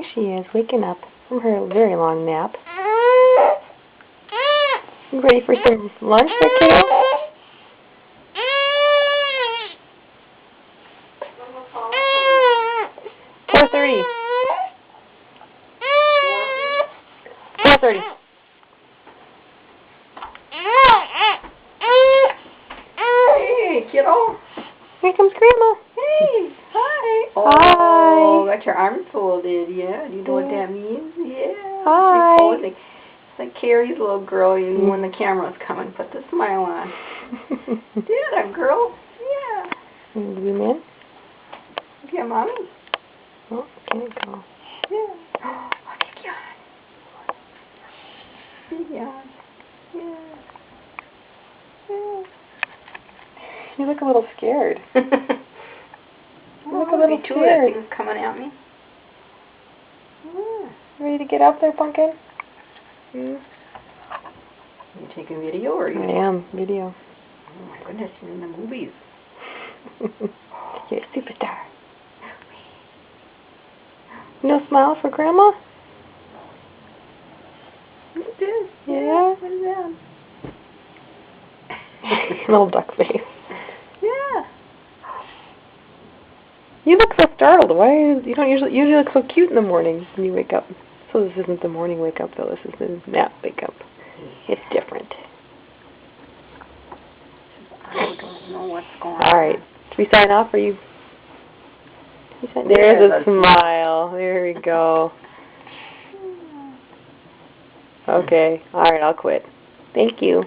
There she is, waking up from her very long nap. You ready for some lunch there, kiddo? $4.30. $4.30. Hey, kiddo. Here comes Grandma. Hey, hi. Hi. Oh, got your arms folded, yeah. Do you know what that means? Yeah. Hi. She's posing. It's like Carrie's little girl, you know, when the camera's coming, put the smile on. Yeah, girl. Yeah. Zoom in. Yeah, Mommy. Oh, there you go. Yeah. Oh, big yawn. Big yawn. Yeah. Yeah. You look a little scared. You look a little That scared. thing's coming at me. Yeah. Ready to get up there, Pumpkin? You taking video or you? I am. Video. Oh my goodness, you're in the movies. You're a superstar. No smile for Grandma? What's this? Yeah. What is that? Little duck face. Yeah. You look so startled. Why? You don't usually look so cute in the morning when you wake up. So this isn't the morning wake up though. This is the nap wake up. It's different. I don't know what's going on. All right. Should we sign off? Or you? There's a smile. There we go. Okay. All right. I'll quit. Thank you.